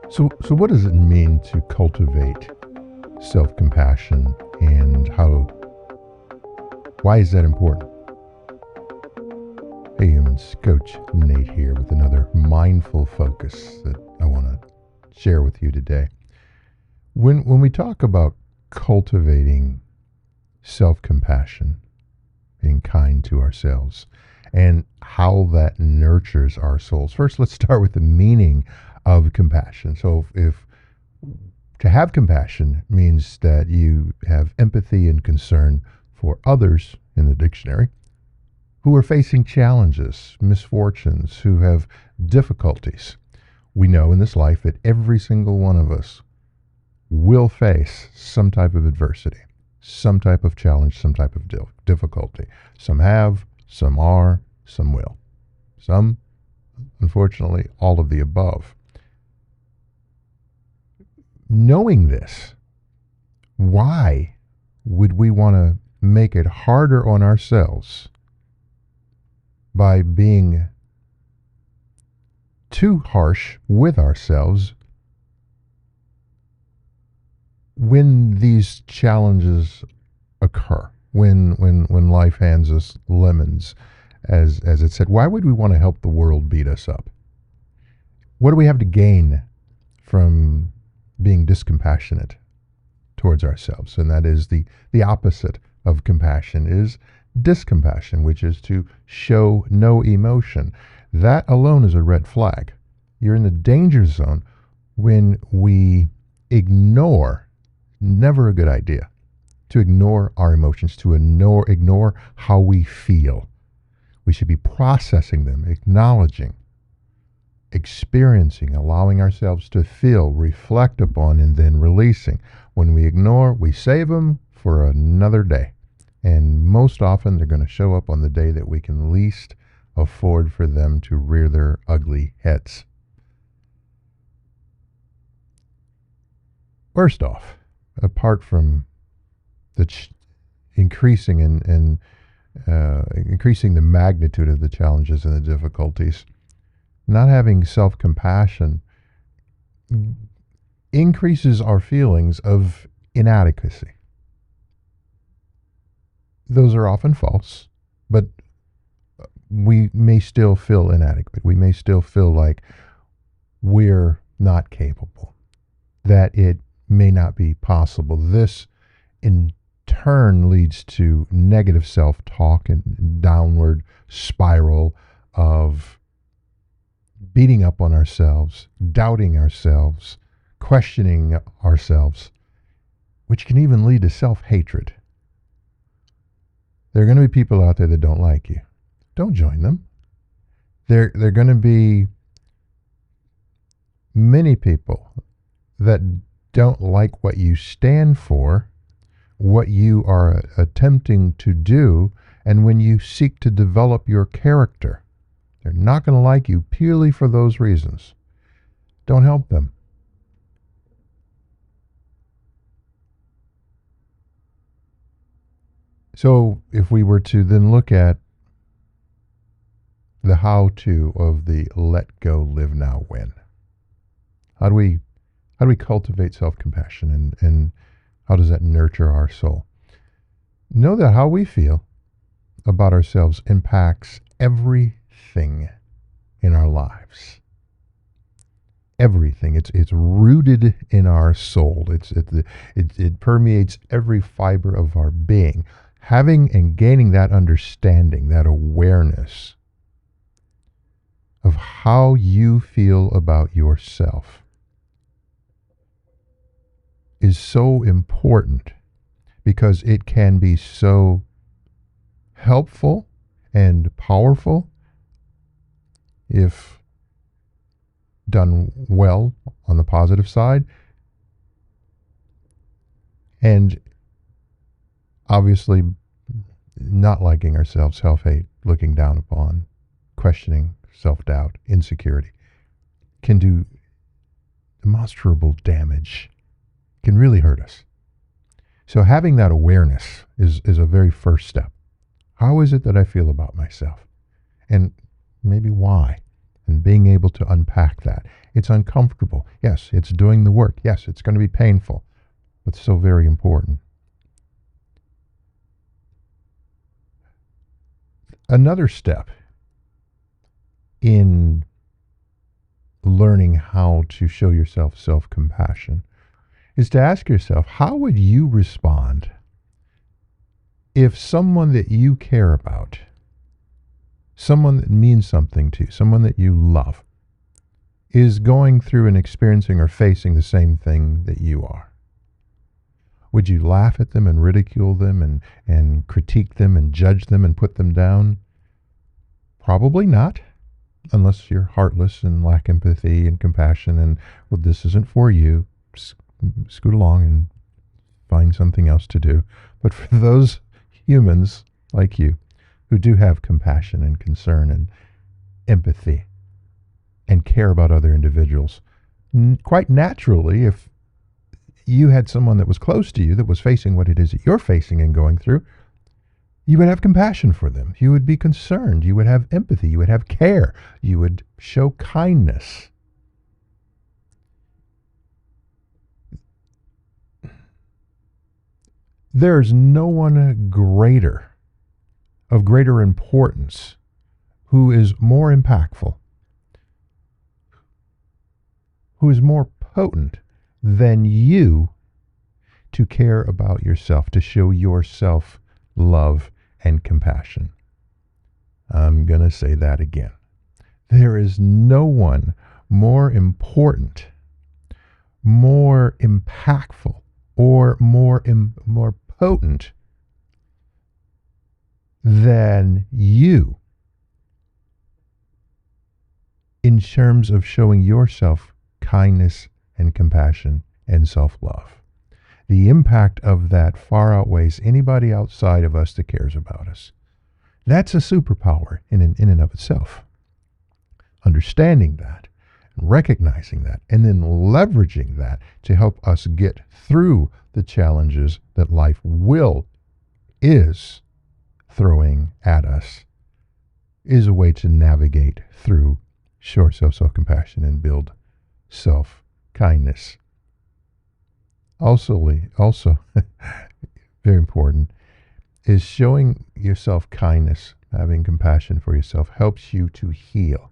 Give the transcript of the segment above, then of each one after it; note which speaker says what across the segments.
Speaker 1: So what does it mean to cultivate self-compassion, and why is that important? Hey humans, Coach Nate here with another mindful focus that I want to share with you today. When we talk about cultivating self-compassion, being kind to ourselves, and how that nurtures our souls. First, let's start with the meaning of compassion. So if to have compassion means that you have empathy and concern for others in the dictionary who are facing challenges, misfortunes, who have difficulties. We know in this life that every single one of us will face some type of adversity, some type of challenge, some type of difficulty. Some have, some are, some will. Some, unfortunately, all of the above. Knowing this, why would we want to make it harder on ourselves by being too harsh with ourselves when these challenges occur, when life hands us lemons, as it said? Why would we want to help the world beat us up? What do we have to gain from being discompassionate towards ourselves? And that is the opposite of compassion is discompassion, which is to show no emotion. That alone is a red flag. You're in the danger zone when we ignore, never a good idea, to ignore our emotions, to ignore how we feel. We should be processing them, acknowledging, experiencing, allowing ourselves to feel, reflect upon, and then releasing. When we ignore, we save them for another day. And most often, they're going to show up on the day that we can least afford for them to rear their ugly heads. First off, apart from the increasing and increasing the magnitude of the challenges and the difficulties, not having self-compassion increases our feelings of inadequacy. Those are often false, but we may still feel inadequate. We may still feel like we're not capable, that it may not be possible. This, in turn, leads to negative self-talk and downward spiral of beating up on ourselves, doubting ourselves, questioning ourselves, which can even lead to self-hatred. There are going to be people out there that don't like you. Don't join them. There are going to be many people that don't like what you stand for, what you are attempting to do, and when you seek to develop your character. They're not going to like you purely for those reasons. Don't help them. So if we were to then look at the how-to of the let go, live now, win. How do we cultivate self-compassion, and how does that nurture our soul? Know that how we feel about ourselves impacts everything in our lives. Everything. It's rooted in our soul. It permeates every fiber of our being. Having and gaining that understanding, that awareness of how you feel about yourself is so important, because it can be so helpful and powerful if done well on the positive side, and obviously not liking ourselves, self-hate, looking down upon, questioning, self-doubt, insecurity can do demonstrable damage, can really hurt us. So having that awareness is a very first step. How is it that I feel about myself? And maybe why? And being able to unpack that. It's uncomfortable. Yes, it's doing the work. Yes, it's going to be painful, but so very important. Another step in learning how to show yourself self-compassion is to ask yourself, how would you respond if someone that you care about, someone that means something to you, someone that you love, is going through and experiencing or facing the same thing that you are? Would you laugh at them and ridicule them and critique them and judge them and put them down? Probably not, unless you're heartless and lack empathy and compassion and, well, this isn't for you. Scoot along and find something else to do. But for those humans like you who do have compassion and concern and empathy and care about other individuals, quite naturally, if you had someone that was close to you that was facing what it is that you're facing and going through, you would have compassion for them. You would be concerned. You would have empathy. You would have care. You would show kindness. There's no one greater, of greater importance, who is more impactful, who is more potent than you to care about yourself, to show yourself love and compassion. I'm going to say that again. There is no one more important, more impactful, or more potent than you in terms of showing yourself kindness and compassion and self-love. The impact of that far outweighs anybody outside of us that cares about us. That's a superpower in and of itself. Understanding that, recognizing that, and then leveraging that to help us get through the challenges that life is throwing at us is a way to navigate through, show self-compassion and build self-kindness. Also, very important, is showing yourself kindness, having compassion for yourself helps you to heal.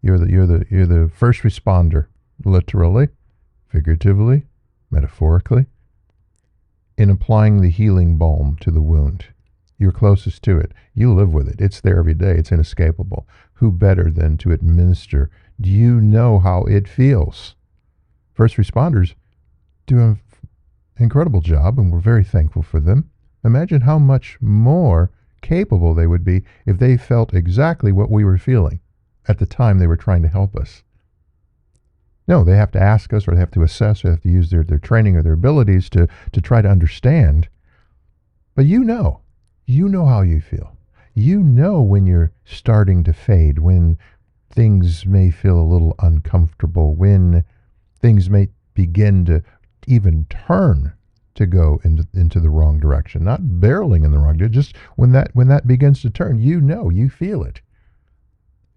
Speaker 1: You're the first responder, literally, figuratively, metaphorically, in applying the healing balm to the wound. You're closest to it. You live with it. It's there every day. It's inescapable. Who better than to administer? Do you know how it feels? First responders do an incredible job, and we're very thankful for them. Imagine how much more capable they would be if they felt exactly what we were feeling at the time they were trying to help us. No, they have to ask us, or they have to assess, or they have to use their training or their abilities to try to understand. But you know how you feel. You know when you're starting to fade, when things may feel a little uncomfortable, when things may begin to even turn to go into the wrong direction, not barreling in the wrong direction, just when that begins to turn, you feel it.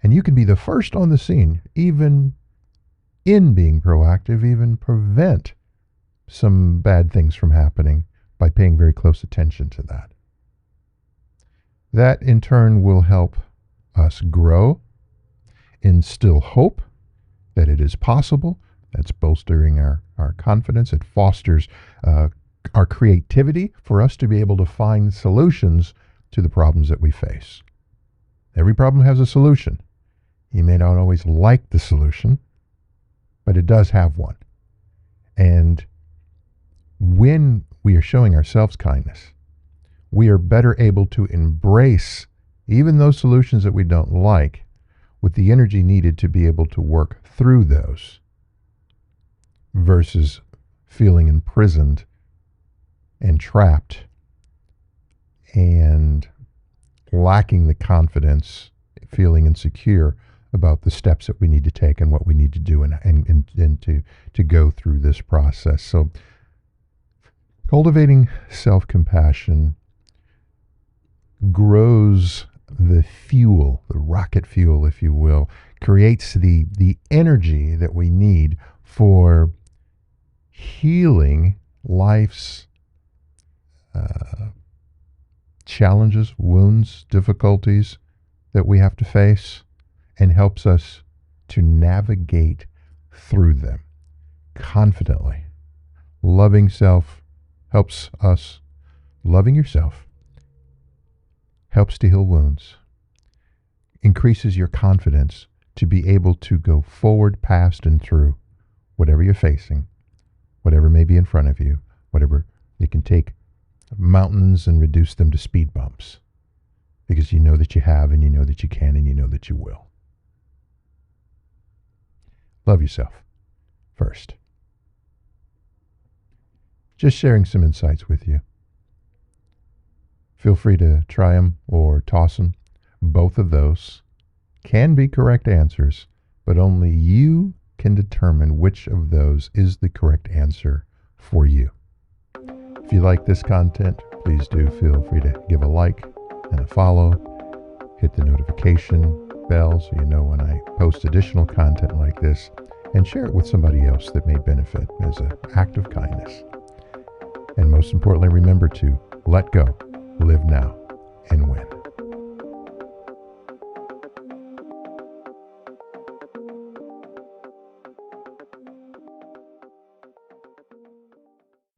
Speaker 1: And you can be the first on the scene, even in being proactive, even prevent some bad things from happening by paying very close attention to that. That in turn will help us grow, instill hope that it is possible. That's bolstering our confidence. It fosters our creativity for us to be able to find solutions to the problems that we face. Every problem has a solution. You may not always like the solution, but it does have one. And when we are showing ourselves kindness, we are better able to embrace even those solutions that we don't like with the energy needed to be able to work through those, versus feeling imprisoned and trapped and lacking the confidence, feeling insecure about the steps that we need to take and what we need to do and to go through this process. So cultivating self-compassion grows the fuel, the rocket fuel, if you will, creates the energy that we need for healing life's challenges, wounds, difficulties that we have to face, and helps us to navigate through them confidently. Loving self helps us. Loving yourself helps to heal wounds, increases your confidence to be able to go forward, past, and through whatever you're facing, whatever may be in front of you, whatever. You can take mountains and reduce them to speed bumps because you know that you have, and you know that you can, and you know that you will. Love yourself first. Just sharing some insights with you. Feel free to try them or toss them. Both of those can be correct answers, but only you can determine which of those is the correct answer for you. If you like this content, please do feel free to give a like and a follow. Hit the notification bell so you know when I post additional content like this, and share it with somebody else that may benefit as an act of kindness. And most importantly, remember to let go, live now, and win.